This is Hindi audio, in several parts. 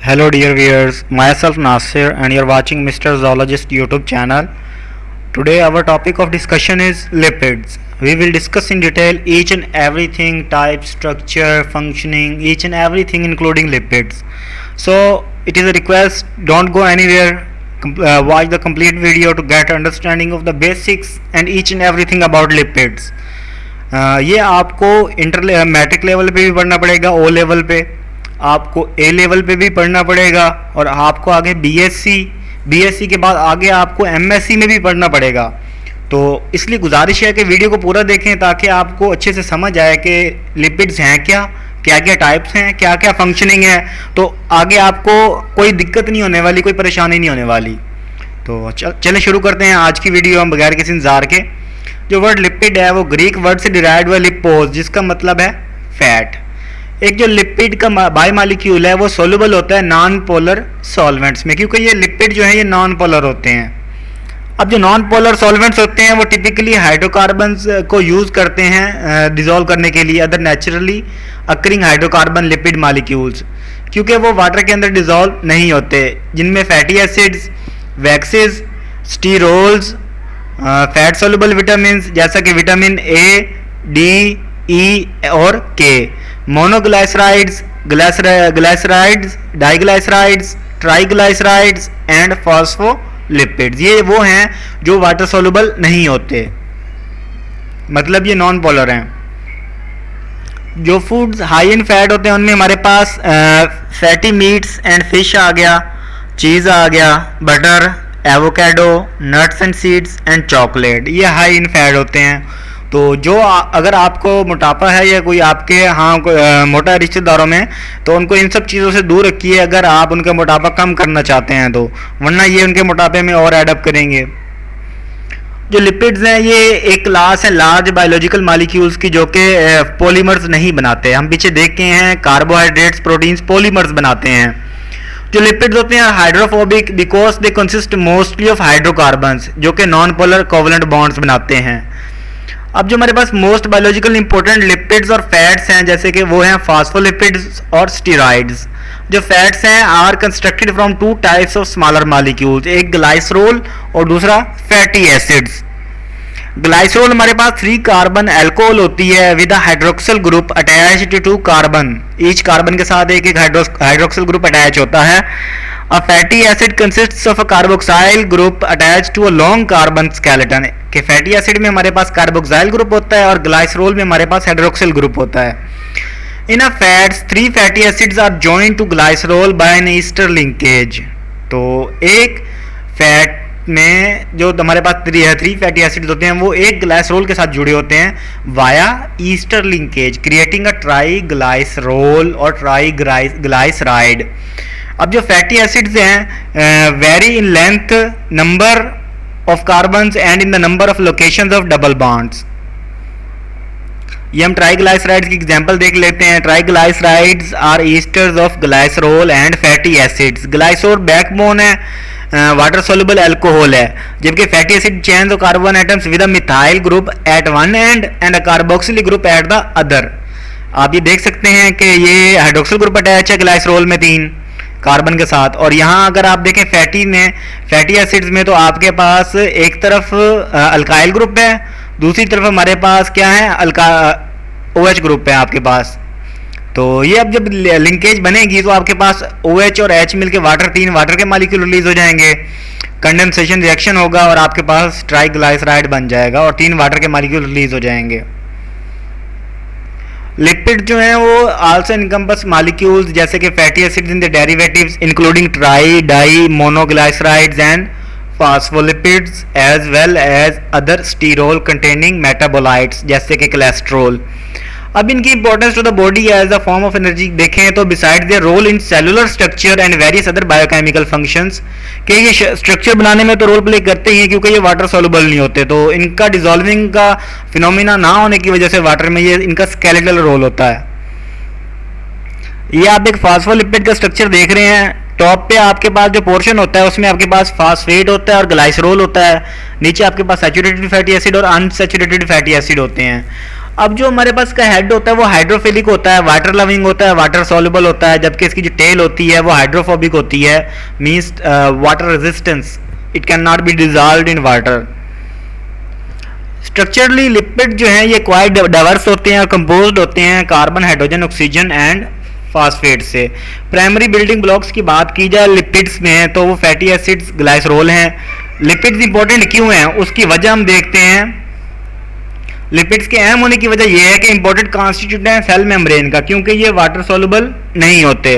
Hello dear viewers, myself Nasir and you're watching Mr. Zoologist YouTube channel. Today our topic of discussion is lipids. We will discuss in detail each and everything, type, structure, functioning, each and everything including lipids. So it is a request, don't go anywhere, watch the complete video to get understanding of the basics and each and everything about lipids. ये आपको इंटर मैट्रिक लेवल पे भी पढ़ना पड़ेगा, ओ लेवल पे आपको ए लेवल पे भी पढ़ना पड़ेगा और आपको आगे बीएससी के बाद आगे आपको एमएससी में भी पढ़ना पड़ेगा। तो इसलिए गुजारिश है कि वीडियो को पूरा देखें ताकि आपको अच्छे से समझ आए कि लिपिड्स हैं क्या क्या टाइप्स हैं, क्या क्या फंक्शनिंग है, तो आगे आपको कोई दिक्कत नहीं होने वाली, कोई परेशानी नहीं होने वाली। तो चलें शुरू करते हैं आज की वीडियो हम बगैर किसी इंतजार के। जो वर्ड लिपिड है वो ग्रीक वर्ड से डिराइव्ड हुआ लिपोज, जिसका मतलब है फैट। एक जो लिपिड का बायोमॉलिक्यूल है वो सोल्यूबल होता है नॉन पोलर सॉल्वेंट्स में, क्योंकि ये लिपिड जो है ये नॉन पोलर होते हैं। अब जो नॉन पोलर सॉल्वेंट्स होते हैं वो टिपिकली हाइड्रोकार्बन्स को यूज़ करते हैं डिजोल्व करने के लिए other naturally occurring hydrocarbon lipid molecules, क्योंकि वो वाटर के अंदर डिजोल्व नहीं होते, जिनमें fatty acids, waxes, sterols, fat soluble vitamin जैसा कि विटामिन ए, डी, ई और के, मोनोग्लाइसराइड्स, ग्लाइसराइड्स, डाइग्लाइसराइड्स, ट्राइग्लाइसराइड्स एंड फॉस्फोलिपिड्स, ये वो हैं जो वाटर सोल्यूबल नहीं होते, मतलब ये नॉन पोलर हैं। जो फूड्स हाई इन फैट होते हैं उनमें हमारे पास फैटी मीट्स एंड फिश आ गया, चीज़ आ गया, butter, avocado, nuts and seeds and chocolate, ये हाई इन फैट होते हैं। तो जो अगर आपको मोटापा है या कोई आपके यहाँ मोटा रिश्तेदारों में, तो उनको इन सब चीज़ों से दूर रखिए अगर आप उनका मोटापा कम करना चाहते हैं, तो वरना ये उनके मोटापे में और एडअप करेंगे। जो लिपिड्स हैं ये एक क्लास है लार्ज बायोलॉजिकल मॉलिक्यूल्स की, जो कि पॉलीमर्स नहीं बनाते। हम पीछे देख के हैं कार्बोहाइड्रेट्स, प्रोटीन्स पॉलीमर्स बनाते हैं। जो लिपिड्स होते हैं hydrophobic because they consist mostly of hydrocarbons, जो कि नॉन पोलर कोवलेंट बॉन्ड्स बनाते हैं। अब जो हमारे पास मोस्ट बायोलॉजिकल इंपॉर्टेंट लिपिड्स और फैट्स हैं, जैसे कि वो हैं फास्फोलिपिड्स और स्टीरॉइड्स। जो फैट्स हैं are constructed from two types of smaller molecules, एक ग्लाइसरोल और दूसरा फैटी एसिड्स। ग्लाइसरोल हमारे पास 3 कार्बन एल्कोहल होती है with hydroxyl group attached to carbon, each carbon के साथ एक हाइड्रोक्सिल ग्रुप अटैच होता है। A fatty acid consists of a carboxyl group attached to a long carbon skeleton, के फैटी एसिड में हमारे पास कार्बोक्साइल ग्रुप होता है और ग्लाइसरोल में हमारे पास हाइड्रोक्सिल ग्रुप होता है। In a fats 3 fatty acids are joined to glycerol by an ester linkage. तो एक फैट में जो हमारे पास 3 फैटी एसिड्स होते हैं वो एक ग्लाइसरोल के साथ जुड़े होते हैं via ester linkage, creating a triglycerol और ट्राई ग्लाइसराइड। अब जो फैटी एसिड्स हैं vary in length, number of carbons and in the number of locations of double bonds. ये हम ट्राइग्लाइसराइड्स की एग्जांपल देख लेते हैं। Triglycerides are esters of glycerol and fatty acids. Glycerol backbone है, वाटर सोल्यूबल अल्कोहल है, जबकि fatty acid chains of carbon atoms with a methyl group at one and and a carboxyl group at the other. आप ये देख सकते हैं कि ये हाइड्रोक्सिल ग्रुप अटैच है ग्लाइसरोल में 3 कार्बन के साथ, और यहाँ अगर आप देखें फैटी एसिड्स में तो आपके पास एक तरफ अल्काइल ग्रुप है, दूसरी तरफ हमारे पास क्या है OH ग्रुप है आपके पास। तो ये अब जब लिंकेज बनेगी तो आपके पास OH और H मिलके 3 वाटर के मॉलिक्यूल रिलीज हो जाएंगे, कंडेंसेशन रिएक्शन होगा और आपके पास ट्राइग्लाइसराइड बन जाएगा और 3 वाटर के मॉलिक्यूल रिलीज हो जाएंगे। लिपिड जो है वो आल्सो इनकम्पस मॉलिक्यूल्स जैसे कि fatty acids in the derivatives including tri, di, monoglycerides and phospholipids as well as other sterol containing metabolites जैसे कि कोलेस्ट्रॉल। अब इनकी importance to the body as a form of energy देखें तो beside their role in cellular structure and various other biochemical functions, कि ये स्ट्रक्चर बनाने में तो रोल प्ले करते ही हैं क्योंकि ये वाटर सोल्यूबल नहीं होते, तो इनका डिसॉल्विंग का फिनोमिना ना होने की वजह से वाटर में ये इनका स्केलेटल रोल होता है। ये आप एक फास्फोलिपिड का स्ट्रक्चर देख रहे हैं। टॉप पे आपके पास जो पोर्शन होता है उसमें आपके पास फास्फेट होता है और ग्लाइसरोल होता है, नीचे आपके पास सैचुरेटेड फैटी एसिड और अनसैचुरेटेड फैटी एसिड होते हैं। अब जो हमारे पास का हेड होता है वो हाइड्रोफिलिक होता है, वाटर लविंग होता है, वाटर सॉल्युबल होता है, जबकि इसकी जो टेल होती है वो हाइड्रोफोबिक होती है, means water resistance, it can not B dissolved in water. Structurally lipid जो है ये क्वाइट डाइवर्स होते हैं और कंपोज्ड होते हैं carbon, hydrogen, oxygen and phosphate से। प्राइमरी बिल्डिंग ब्लॉक्स की बात की जाए लिपिड्स में तो वो फैटी एसिड्स, ग्लाइसरोल हैं। लिपिड्स इंपॉर्टेंट क्यों हैं उसकी वजह हम देखते हैं। लिपिड्स के अहम होने की वजह यह है कि इंपॉर्टेंट कॉन्स्टिट्यूएंट है सेल मेम्ब्रेन का, क्योंकि ये वाटर सॉल्युबल नहीं होते।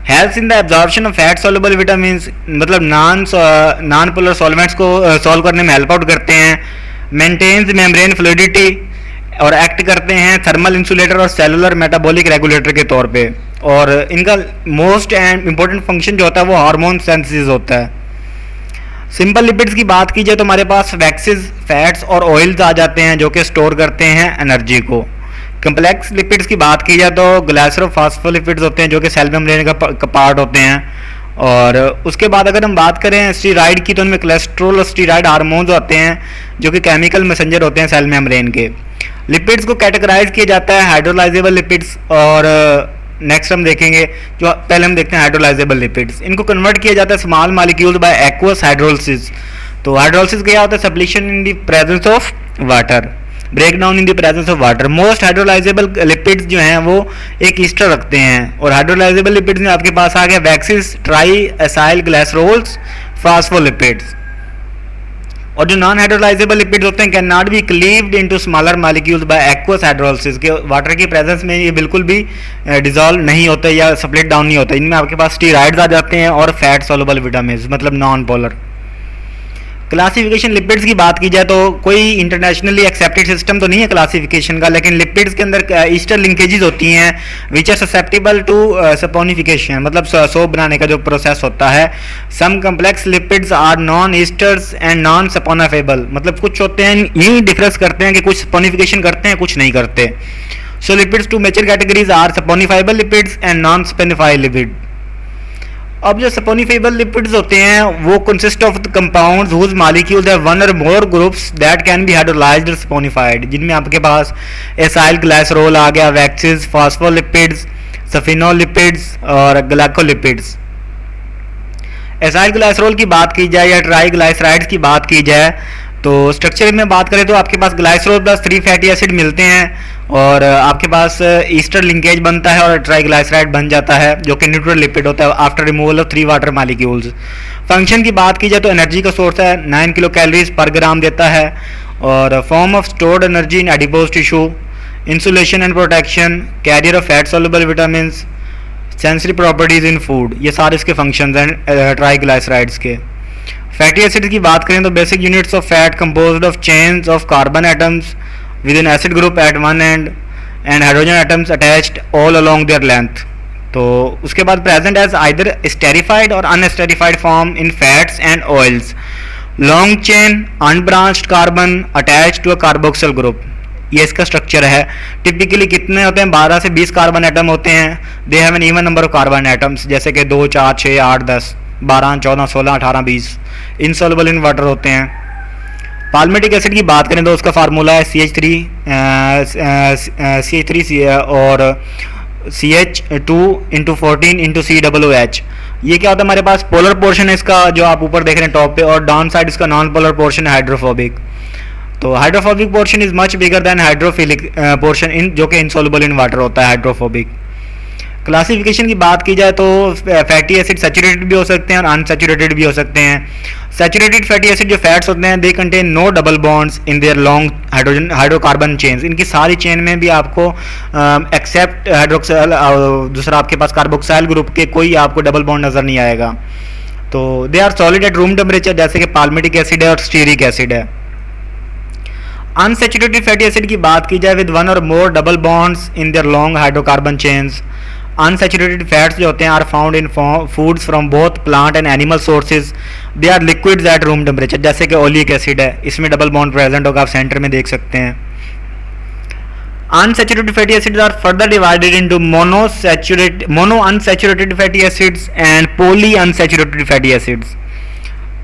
Helps in the absorption of fat soluble vitamin, मतलब नॉन पोलर सॉल्वेंट्स को सॉल्व करने में हेल्प आउट करते हैं। मेंटेन्स मेम्ब्रेन फ्लूइडिटी और एक्ट करते हैं थर्मल इंसुलेटर और सेलुलर मेटाबॉलिक रेगुलेटर के तौर पे। और इनका मोस्ट एंड इम्पोर्टेंट फंक्शन जो होता है वो हार्मोन सिंथेसिस होता है। सिंपल लिपिड्स की बात की जाए तो हमारे पास वैक्सेस, फैट्स और ऑयल्स आ जाते हैं जो कि स्टोर करते हैं एनर्जी को। कम्प्लेक्स लिपिड्स की बात की जाए तो ग्लाइसरोफॉस्फोलिपिड्स होते हैं जो कि सेल मेम्ब्रेन का पार्ट होते हैं। और उसके बाद अगर हम बात करें स्टीराइड की तो उनमें कोलेस्ट्रॉल और स्टीराइड हार्मोन्स होते हैं जो कि केमिकल मैसेंजर होते हैं सेल मेम्ब्रेन के। लिपिड्स को कैटेगराइज किया जाता है हाइड्रोलाइजेबल लिपिड्स और नेक्स्ट हम देखेंगे, जो पहले हम देखते हैं हाइड्रोलाइजेबल लिपिड्स। इनको कन्वर्ट किया जाता है small molecules by aqueous hydrolysis. तो हाइड्रोलिसिस क्या होता है? Sublation in the presence of water, break down in the presence of water. Most hydrolyzable lipids जो हैं वो एक ईस्टर रखते हैं। और हाइड्रोलाइजेबल लिपिड्स में आपके पास आ गया waxes, triacylglycerols, phospholipids. और जो नॉन हाइड्रोलाइजेबल लिपिड्स होते हैं can not be cleaved into smaller molecules by aqueous hydrolysis, के वाटर की प्रेजेंस में ये बिल्कुल भी डिसॉल्व नहीं होते या स्प्लिट डाउन नहीं होता। इनमें आपके पास स्टीराइड्स आ जाते हैं और फैट सॉल्युबल विटामिन्स, मतलब नॉन पोलर। क्लासिफिकेशन लिपिड्स की बात की जाए तो कोई इंटरनेशनली एक्सेप्टेड सिस्टम तो नहीं है क्लासिफिकेशन का, लेकिन लिपिड्स के अंदर ईस्टर लिंकेजेस होती हैं which are susceptible to saponification, मतलब सोप बनाने का जो प्रोसेस होता है। Some complex lipids are non esters and non saponifiable, मतलब कुछ होते हैं यही डिफरेंस करते हैं कि कुछ सपोनिफिकेशन करते हैं कुछ नहीं करते। So lipids two major categories are saponifiable lipids and non saponified lipid. अब जो सपोनिफेबल लिपिड्स होते हैं वो consist of the compounds whose molecules have one or more groups that can be hydrolysed और सपोनिफाइड, जिनमें आपके पास एसाइल ग्लाइसरोल आ गया, वैक्सेस, फॉस्फोलिपिड्स, सफिनोलिपिड्स और ग्लाइकोलिपिड्स। एसाइल ग्लाइसरोल की बात की जाए या ट्राई ग्लाइसराइड्स की बात की जाए तो स्ट्रक्चर में बात करें तो आपके पास ग्लाइसरोल प्लस 3 फैटी एसिड मिलते हैं और आपके पास ईस्टर लिंकेज बनता है और ट्राइग्लाइसराइड बन जाता है जो कि न्यूट्रल लिपिड होता है after removal of 3 water molecules. Function की बात की जाए तो एनर्जी का सोर्स है, 9 किलो कैलोरीज पर ग्राम देता है। और form of stored energy in adipose tissue, insulation and protection, carrier of fat soluble vitamin, sensory properties in food, ये सारे इसके फंक्शंस हैं ट्राइग्लाइसराइड्स के। फैटी एसिड की बात करें तो basic units of fat composed of chains of carbon atoms with an acid group at one end hydrogen atoms attached all along their length. तो उसके बाद present as either esterified or unesterified form in fats and oils. Long chain unbranched carbon attach to a carboxyl group, ये इसका स्ट्रक्चर है। टिपिकली कितने होते हैं? 12 से 20 कार्बन एटम होते हैं। They have an even number of carbon atoms, जैसे कि 2, 4, 6, 8, 10, 12, 14, 16, 18, 20 इनसॉल्युबल इन वाटर होते हैं। पाल्मेटिक एसिड की बात करें तो उसका फार्मूला है CH3 और CH2 × 14 × COOH। ये क्या होता है? हमारे पास पोलर पोर्शन है इसका जो आप ऊपर देख रहे हैं टॉप पे, और डाउन साइड इसका नॉन पोलर पोर्शन है हाइड्रोफोबिक। तो hydrophobic portion is much bigger than hydrophilic portion इन जो कि इनसॉल्युबल इन वाटर होता है हाइड्रोफोबिक। क्लासिफिकेशन की बात की जाए तो फैटी एसिड सैचुरेटेड भी हो सकते हैं और अनसैचुरेटेड भी हो सकते हैं। सैचुरेटेड फैटी एसिड जो फैट्स होते हैं they contain no double bonds in their long hydrocarbon chains, इनकी सारी चेन में भी आपको एक्सेप्ट हाइड्रोक्साइल दूसरा आपके पास कार्बोक्साइल ग्रुप के कोई आपको डबल बॉन्ड नज़र नहीं आएगा। तो they are solid at room temperature, जैसे कि पाल्मेटिक एसिड है और स्टीरिक एसिड है। अनसैचुरेटेड फैटी एसिड की बात की जाए with one or more double bonds in their long hydrocarbon chains. Unsaturated fats जो होते हैं are found in foods from both plant and animal sources. They are liquids at room temperature, जैसे कि ओलिक एसिड है, इसमें डबल बॉन्ड प्रेजेंट होगा, आप सेंटर में देख सकते हैं। Unsaturated fatty acids are further divided into monounsaturated fatty acids and polyunsaturated fatty acids.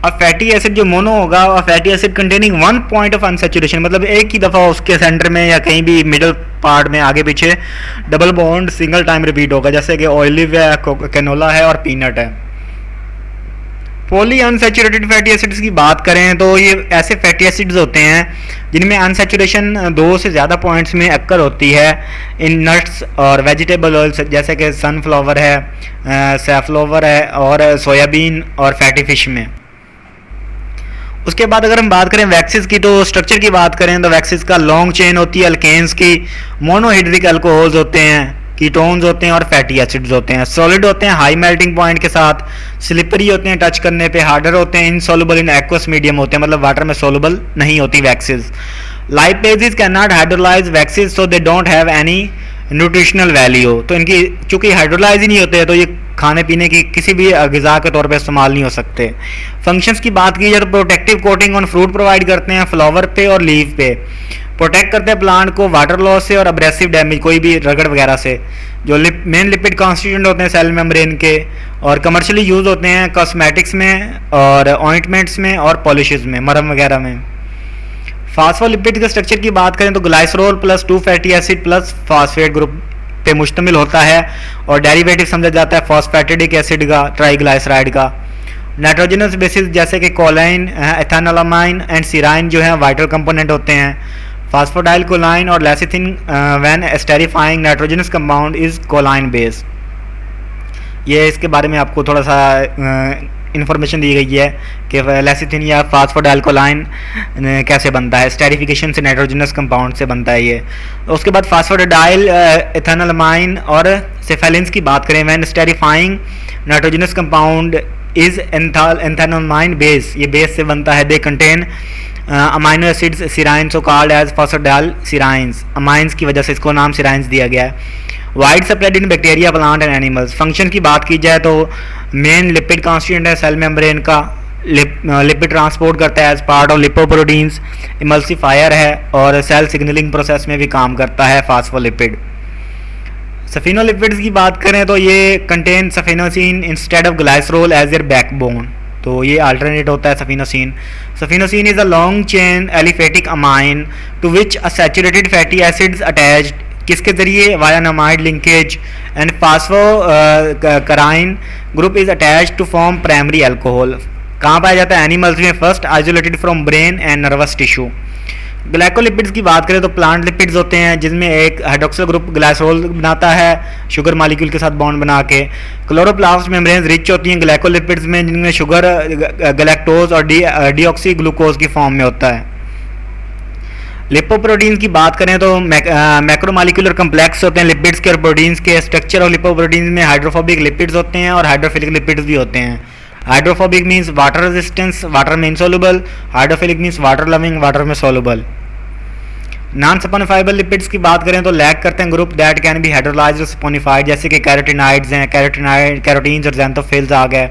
अब फैटी एसिड जो मोनो होगा, और fatty acid containing one point of unsaturation, मतलब एक ही दफ़ा उसके सेंटर में या कहीं भी मिडल पार्ट में आगे पीछे double bond single time repeat होगा, जैसे कि ऑलिव है, कैनोला है और पीनट है। पॉली अनसेचुरेटेड फैटी एसिड्स की बात करें तो ये ऐसे फैटी एसिड्स होते हैं जिनमें अनसेचुरेशन 2 से ज़्यादा पॉइंट्स में अक्कर होती है इन नट्स और वेजिटेबल ऑयल्स, जैसे कि सनफ्लावर है, सैफ्लावर है और सोयाबीन और फैटी फिश में। उसके बाद अगर हम बात करें वैक्सीज की, तो स्ट्रक्चर की बात करें तो वैक्सीज का लॉन्ग चेन होती है अल्केन्स की, मोनोहाइड्रिक अल्कोहल्स होते हैं, कीटोन्स होते हैं और फैटी एसिड्स होते हैं। सॉलिड होते हैं हाई मेल्टिंग पॉइंट के साथ, स्लिपरी होते हैं टच करने पे, हार्डर होते हैं, इनसॉल्युबल इन एक्वस मीडियम होते हैं, मतलब वाटर में सॉल्युबल नहीं होती waxes. Lipases can not hydrolyse waxes so they don't have any nutritional value, तो इनकी चूंकि हाइड्रोलाइज ही नहीं होते हैं तो ये खाने पीने की किसी भी ग़िज़ा के तौर पे इस्तेमाल नहीं हो सकते। फंक्शंस की बात की जाए तो protective coating on fruit provide करते हैं फ्लावर पे और लीव पे, प्रोटेक्ट करते हैं प्लांट को वाटर लॉस से और अब्रेसिव डैमेज, कोई भी रगड़ वगैरह से। जो मेन लिपिड कॉन्स्टिट्यूएंट होते हैं सेल मेम्ब्रेन के, और कमर्शियली यूज़ होते हैं कॉस्मेटिक्स में और ऑइंटमेंट्स में और पॉलिशेस में, मरहम वगैरह में। फास्फोलिपिड के स्ट्रक्चर की बात करें तो glycerol plus 2 fatty acid plus phosphate group पे मुश्तमिल होता है और डेरिवेटिव समझा जाता है फॉस्फैटिडिक एसिड का, ट्राइग्लाइसराइड का। नाइट्रोजनस बेसिस जैसे कि कोलाइन, एथानोलामाइन एंड सिराइन जो है वाइटल कंपोनेंट होते हैं। Phosphatidyl choline or lecithin when esterifying nitrogenous compound is choline base. ये इसके बारे में आपको थोड़ा सा इन्फॉर्मेशन दी गई है कि लेसिथिन या फास्फोडाइलकोलाइन कैसे बनता है, स्टेरिफिकेशन से नाइट्रोजनस कंपाउंड से बनता है ये। उसके बाद फास्फोडाइल एथानोलामाइन और सेफेलिन्स की बात करें, when esterifying nitrogenous compound is ethanolamine base, ये बेस से बनता है। They contain amino acids serine so called as phosphatidyl serines, amines की वजह से इसको नाम सिराइंस दिया गया है। Wide spread in bacteria, plant and animals. Function की बात की जाए तो मेन लिपिड कॉन्स्टिट्यूएंट है सेल मेम्ब्रेन का, लिपिड ट्रांसपोर्ट करता है as part of lipoproteins, emulsifier है और सेल सिग्नलिंग प्रोसेस में भी काम करता है फास्फोलिपिड। सफिनोलिपिड्स की बात करें तो ये contain sphingosine instead of glycerol as their backbone, तो ये अल्टरनेट होता है sphingosine. Sphingosine is a long chain aliphatic amine to which a saturated fatty acids attached, किसके जरिए, via an amide linkage, and phosphocholine group is attach to form primary alcohol. कहाँ पाया जाता है? एनिमल्स में first, isolated from brain and nervous tissue. Glycolipids की बात करें तो प्लांट लिपिड्स होते हैं जिसमें एक हाइड्रोक्सिल ग्रुप ग्लाइसरोल बनाता है शुगर मॉलिक्यूल के साथ बॉन्ड बना के। क्लोरोप्लास्ट मेम्ब्रेन्स रिच होती हैं ग्लाइकोलिपिड्स में, जिनमें शुगर गैलेक्टोज और डीऑक्सी ग्लूकोज की फॉर्म में होता है। लिपोप्रोटीन की बात करें तो मैक्रोमॉलिक्यूलर कम्प्लेक्स होते हैं लिपिड्स के और प्रोटीन्स के। स्ट्रक्चर ऑफ लिपोप्रोटीन्स में हाइड्रोफोबिक लिपिड्स होते हैं और हाइड्रोफिलिक लिपिड्स भी होते हैं। Hydrophobic means water resistance, water में insoluble. Hydrophilic means water loving, water में सोल्युबल। नॉन सपोनिफाइबल लिपिड्स की बात करें तो लैक करते हैं group that can be hydrolysed और सपोनिफाइड, जैसे कि कैरोटिनाइड्स हैं, कैरोटीन्स और ज़ैंथोफिल्स आ गए,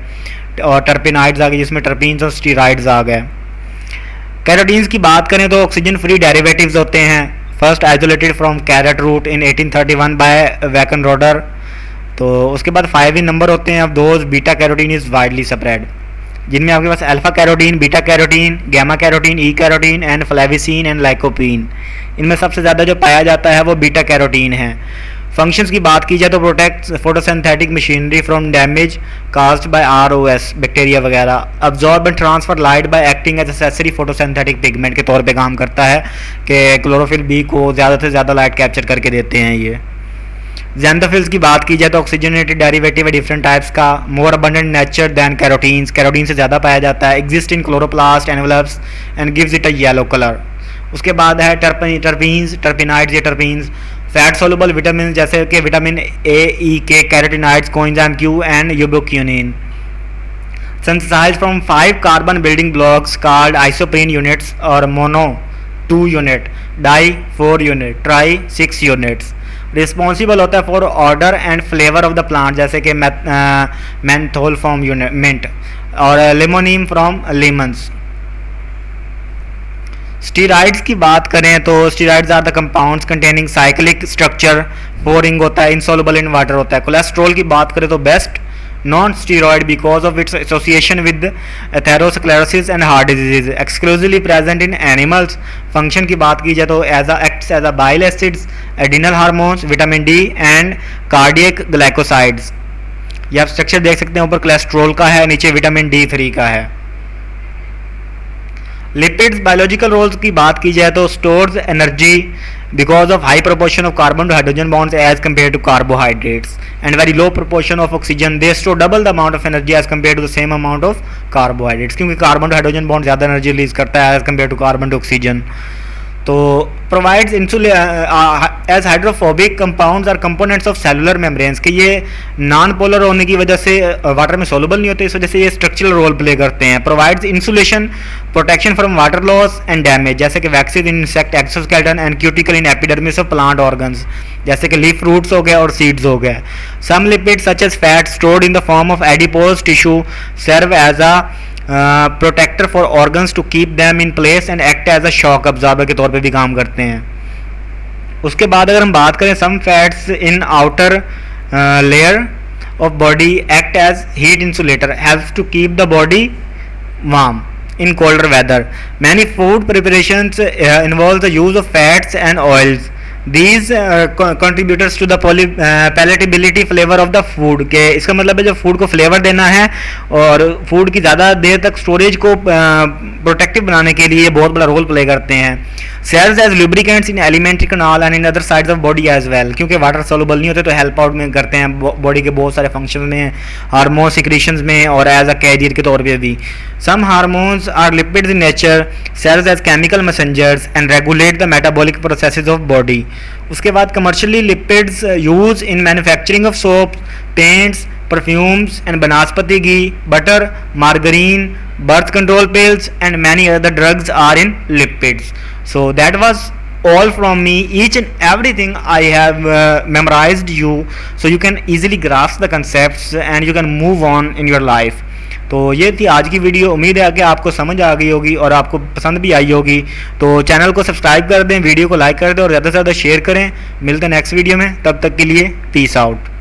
और टर्पिनाइड्स आ गए जिसमें टर्पीन्स और स्टीराइड्स आ गए। कैरोटीन्स की बात करें तो ऑक्सीजन फ्री डेरिवेटिव्स होते हैं, first isolated from carrot root in 1831 by Wackenroder. तो उसके बाद 5 इन नंबर होते हैं अब those beta carotene is widely spread, जिनमें आपके पास alpha carotene, beta carotene, gamma carotene, E carotene and फ्लेविसिन एंड लाइकोपीन। इनमें सबसे ज़्यादा जो पाया जाता है वो बीटा कैरोटीन है। फंक्शंस की बात की जाए तो protect photosynthetic machinery from damage caused by ROS bacteria वगैरह। Absorb and transfer light by acting as accessory photosynthetic pigment के तौर पे काम करता है कि क्लोरोफिल बी को ज़्यादा से ज़्यादा लाइट कैप्चर करके देते हैं ये। ज़ैंथोफिल्स की बात की जाए तो ऑक्सीजनेटेड डेरिवेटिव है डिफरेंट टाइप्स का, more abundant nature than carotenes, carotene से ज़्यादा पाया जाता है, exist in chloroplast envelopes and gives it a yellow colour. उसके बाद है टर्पीन्स, टर्पिनाइड्स या टर्पीन्स, फैट सोलुबल विटामिन जैसे कि vitamin A, E, K, carotenoids, coenzyme Q and ubiquinone. Synthesised from 5 carbon building blocks called isoprene units और mono 2 unit, di 4 unit, tri 6 units. Responsible होता है for order and flavour of the plant, जैसे कि मेंथोल फ्रॉम मिंट और लेमोनियम फ्रॉम लेमन्स। स्टीराइड्स की बात करें तो steroids are the compounds containing cyclic structure, 4 ring होता है, इनसॉल्युबल इन वाटर होता है। कोलेस्ट्रॉल की बात करें तो best non-steroid because of its association with atherosclerosis and heart disease, exclusively present in animals. Function की बात की जाए तो acts as a bile acids, adrenal hormones, vitamin D and cardiac glycosides. ये आप स्ट्रक्चर देख सकते हैं, ऊपर कोलेस्ट्रॉल का है, नीचे विटामिन D3 का है। लिपिड्स बायोलॉजिकल रोल्स की बात की जाए तो stores energy because of high proportion of carbon to hydrogen bonds as compare to carbohydrates and very low proportion of oxygen, they store double the amount of energy as compare to the same amount of carbohydrates, क्योंकि कार्बन टू हाइड्रोजन बॉन्ड ज़्यादा एनर्जी रिलीज करता है as compare to carbon to oxygen. तो provides as hydrophobic compounds are components of cellular membranes, कि ये नॉन पोलर होने की वजह से वाटर में सोलुबल नहीं होते, इस वजह से ये स्ट्रक्चरल रोल प्ले करते हैं। Provides insulation, protection from water loss and damage, जैसे कि waxes in insect exoskeleton and cuticle in epidermis of plant organs, जैसे कि लीफ रूट्स हो गए और सीड्स हो गए। Some lipid such as fat stored in the form of adipose tissue serve as a protector for organs to keep them in place and act as a shock absorber के तौर पे भी काम करते हैं। उसके बाद अगर हम बात करें, some fats in outer layer of body act as heat insulator, helps to keep the body warm in colder weather. Many food preparations involve the use of fats and oils. These contributors to the palatability flavor of the food, के इसका मतलब है जो फूड को फ्लेवर देना है और फूड की ज़्यादा देर तक स्टोरेज को प्रोटेक्टिव बनाने के लिए बहुत बड़ा रोल प्ले करते हैं। Serves as lubricants in alimentary canal and in other sides of body as well, क्योंकि वाटर सोलुबल नहीं होते तो हेल्प आउट में करते हैं बॉडी के बहुत सारे फंक्शन में, हार्मोन सिक्रीशंस में और एज अ कैरियर के तौर पे भी। Some hormones are lipids in nature, cells as chemical messengers and regulate the metabolic processes of body. उसके बाद commercially lipids use in manufacturing of soap, paints, perfumes and vanaspati ghee, butter, margarine, birth control pills and many other drugs are in lipids. So that was all from me. Each and everything I have memorized you, so you can easily grasp the concepts and you can move on in your life. तो ये थी आज की वीडियो। उम्मीद है कि आपको समझ आ गई होगी और आपको पसंद भी आई होगी। तो चैनल को सब्सक्राइब कर दें, वीडियो को लाइक कर दें और ज़्यादा से ज़्यादा शेयर करें। मिलते हैं नेक्स्ट वीडियो में, तब तक के लिए पीस आउट।